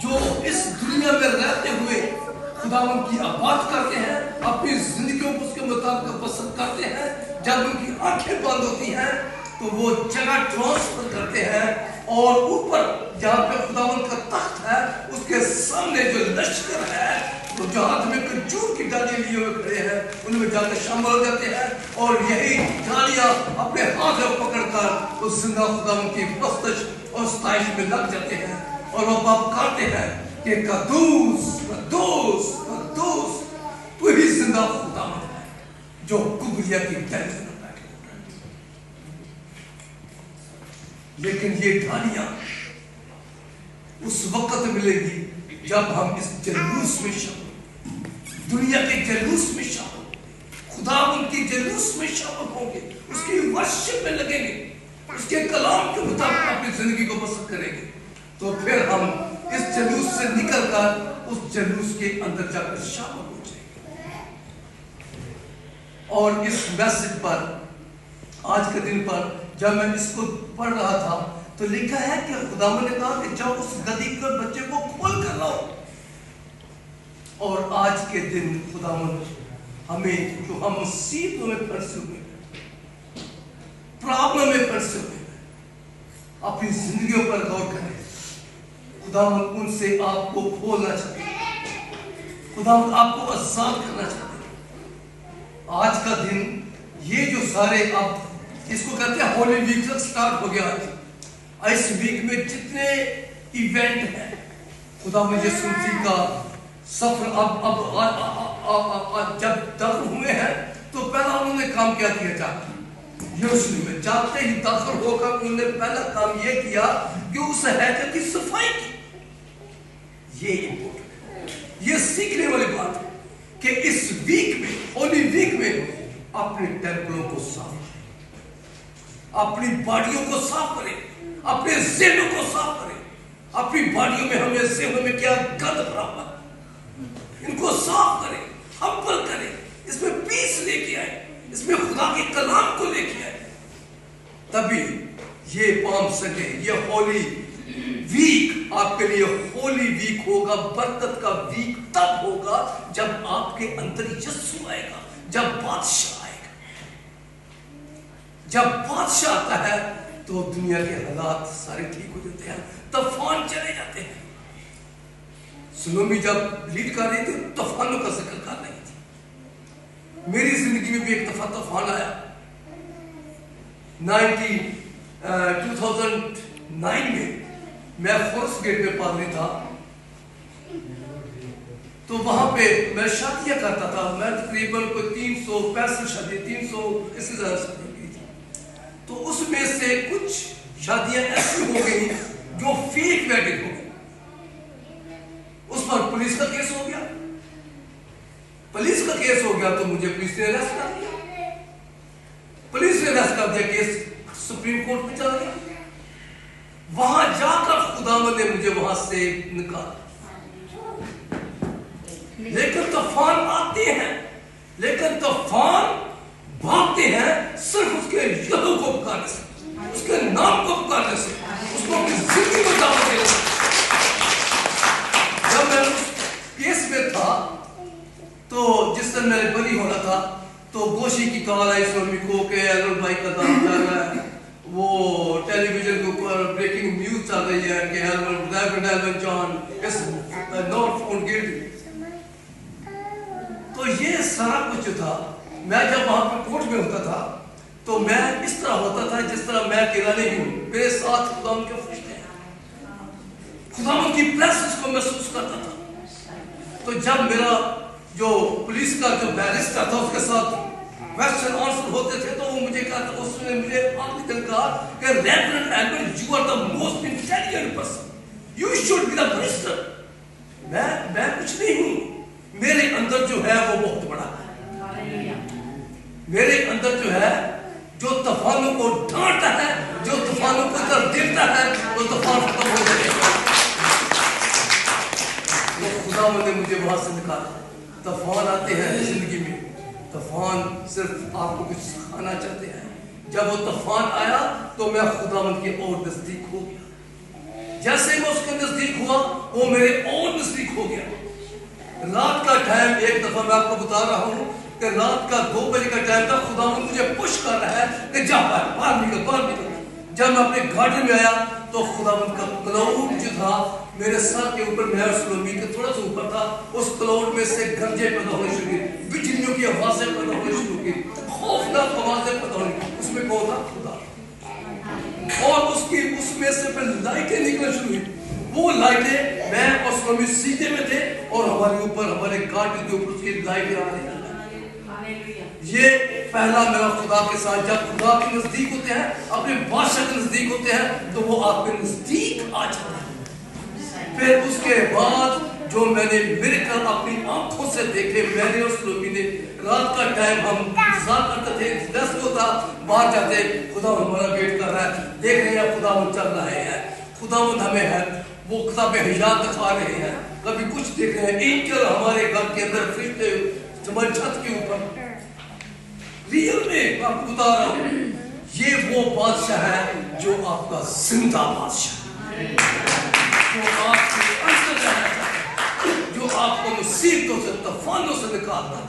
جو اس دنیا میں رہتے ہوئے خداوند کی عبادت کرتے ہیں، اپنی زندگیوں کو اس کے مطابق پسند کرتے ہیں، جب ان کی آنکھیں بند ہوتی ہیں تو وہ جگہ ٹرانسفر کرتے ہیں اور اوپر جہاں پہ خداوند کا تخت ہے اس کے سامنے جو لشکر ہے تو جو ہاتھ میں کھجور کی ڈالیاں لیے ہوئے کھڑے ہیں ان میں جا کے شامل ہو جاتے ہیں اور یہی ڈالیاں اپنے ہاتھ میں پکڑ کر اس زندہ خداوند کی پرستش اور ستائش میں لگ جاتے ہیں اور وہ باپ کہتے ہیں کہ قدوس قدوس قدوس تو ہی زندہ خداوند ہے جو کبریا کی تہذیب میں بیٹھے ہوئے ہیں۔ لیکن یہ ڈالیاں اس وقت ملے گی جب ہم اس جلوس میں شامل دنیا کے جلوس میں شامل ہوں گے، خداوند کی جلوس میں شامل ہوں گے، اس کی ورشپ میں لگیں گے، اس کے کلام کے مطابق اپنی زندگی کو بسر کریں گے، تو پھر ہم اس جلوس سے نکل کر اس جلوس کے اندر جا کر شامل ہو جائیں گے۔ اور اس میسج پر آج کے دن پر جب میں اس کو پڑھ رہا تھا تو لکھا ہے کہ خداوند نے کہا کہ جاؤ اس گدھی کے بچے کو کھول کر لاؤ، اور آج کے دن خداوند ہمیں جو ہم مصیبتوں میں پھنسے ہوئے ہیں، پرابلم میں پھنسے ہوئے ہیں، اپنی زندگیوں پر غور کریں۔ خداوند ان سے آپ کو کھولنا چاہتے ہیں، خداوند آپ کو آزاد کرنا چاہتے ہیں۔ آج کا دن یہ جو سارے اب اس کو کہتے ہیں ہولی ویک تک سٹارٹ ہو گیا ہے، اس ویک میں جتنے ایونٹ ہیں خداوند یسوع مسیح کا سفر اب جب داخل ہوئے ہیں تو پہلا انہوں نے کام کیا کیا جاتا یروشلم میں جاتے ہی داخل ہو کر انہوں نے پہلا کام یہ کیا کہ اس ہیکل کی صفائی کی۔ یہ امپورٹنٹ ہے، یہ سیکھنے والی بات ہے کہ اس ویک میں ہولی ویک میں اپنے ٹیمپلوں کو صاف کریں، اپنی باڈیوں کو صاف کریں، اپنے ذہنوں کو صاف کریں۔ اپنی باڈیوں میں ہمیں ذہنوں میں کیا گند بھرا ہوا ہے، ان کو صاف کریں، ہمبل کریں، اس میں پیس لے کے آئے، اس میں خدا کے کلام کو لے کے آئے، تبھی یہ پام سکے۔ یہ ہولی ویک آپ کے لیے ہولی ویک ہوگا، برکت کا ویک تب ہوگا جب آپ کے اندر یسوع آئے گا، جب بادشاہ آئے گا۔ جب بادشاہ آتا ہے تو دنیا کے حالات سارے ٹھیک ہو جاتے ہیں، طوفان چلے جاتے ہیں۔ سلومی جب لیڈ کر رہی تھی طوفانوں کا ذکر کر رہی تھی۔ میری زندگی میں بھی ایک دفعہ طوفان آیا 2009 میں فورس گیٹ میں پادری تھا، تو وہاں پہ میں شادیاں کرتا تھا، میں تقریباً کوئی 365 شادی 300 اس سے زیادہ شادی کی تھی، تو اس میں سے کچھ شادیاں ایسی ہو گئی جو فیک ویڈنگ ہو گئی، اس پر پولیس کا کیس ہو گیا، پولیس کا کیس ہو گیا تو مجھے پولیس نے اریسٹ کر دیا، پولیس نے اریسٹ کر دیا، کیس سپریم کورٹ میں چلا گیا، وہاں جا کر خداوند نے مجھے وہاں سے نکالا۔ لیکن طوفان آتے ہیں، لیکن طوفان بھاگتے ہیں صرف اس کے یہو کو پکارنے سے، اس کے نام کو پکارنے سے، اس کو اپنی زندگی میں دعوت دینے سے۔ جب میں اس کیس میں تھا تو جس دن میں بری ہونا تھا تو گوشی کی کال آئی سونی کو کہ ایلن بھائی کا دام جا رہا ہے، وہ ٹیلی ویژن کے اوپر بریکنگ نیوز چل رہی ہے کہ Alan John is not found guilty۔ تو یہ سارا کچھ تھا۔ میں جب وہاں پہ کورٹ میں ہوتا تھا تو میں اس طرح ہوتا تھا جس طرح میں اکیلا نہیں ہوں، میرے ساتھ خداوند کے فرشتے ہیں، خداوند کی پریزنس کو محسوس کرتا تھا۔ تو جب میرا جو پولیس کا جو بیرسٹر تھا اس کے ساتھ کویسچن آنسر ہوتے تھے تو وہ مجھے کہا، اس نے مجھے آخری دن کہا کہ reverend Albert you are the most intelligent person, you should be the barrister۔ میں کچھ نہیں ہوں، میرے اندر جو ہے وہ بہت بڑا ہے، میرے اندر جو ہے جو طوفانوں کو ڈانٹتا ہے، جو طوفانوں کو طرف دیکھتا ہے وہ طوفان ختم ہو جائے گا۔ تو خداوند نے مجھے وہاں سے نکالا۔ طوفان آتے ہیں زندگی میں، طوفان صرف آپ کو کچھ سکھانا چاہتے ہیں۔ جب وہ طوفان آیا تو میں خداوند کے اور نزدیک ہو گیا۔ جیسے میں اس کے نزدیک ہوا وہ میرے اور نزدیک ہو گیا۔ رات کا ٹائم، ایک دفعہ میں آپ کو بتا رہا ہوں کہ رات کا 2 بجے کا ٹائم تھا، خدا مجھے پش کر رہا ہے کہ جا باہر نکل۔ جب میں اپنے گارڈن میں آیا تو خداوند کا کلاؤڈ جو تھا میرے سر کے اوپر، میں اس لوبی کے تھوڑا سا اوپر تھا، اس کلاؤڈ میں سے گرجے پیدا ہونے شروع ہوئی، بجلیوں کی آوازیں پیدا ہونے شروع ہوئی، خوفناک آوازیں پیدا ہوئی۔ اس میں کون تھا؟ خدا۔ اور اس میں سے پھر لائٹیں نکلنا شروع ہوئی۔ وہ لائٹیں، میں اور سلومی سیدھے میں تھے اور ہمارے اوپر، ہمارے گارڈن کے اوپر اس کی لائٹیں آ رہی ہیں۔ یہ پہلا میرا خدا کے ساتھ، جب خدا کے نزدیک ہوتے ہیں، اپنے بادشاہ کے نزدیک ہوتے ہیں تو وہ آپ کے نزدیک آ جاتا ہے۔ پھر اس کے بعد جو میں نے میریکل اپنی آنکھوں سے دیکھے، میں نے اور سلومی نے، رات کا ٹائم ہم انتظار کرتے تھے، دس ہوتا باہر جاتے، خدا ہمارا ویٹ کر رہا ہے، دیکھ رہے ہیں خدا چل رہے ہیں، خدا ہمیں ہے، وہ کتاب حیات دکھا رہے ہیں، کبھی کچھ دیکھ رہے ہیں، اینجل ہمارے گھر کے اندر فرشتے ہماری چھت کے اوپر۔ ریئل میں میں آپ کو بتا رہا ہوں، یہ وہ بادشاہ ہے جو آپ کا زندہ بادشاہ ہے، جو آپ کے اندر رہنا چاہتا ہے، جو آپ کو مصیبتوں سے، طوفانوں سے نکالنا چاہتا ہے۔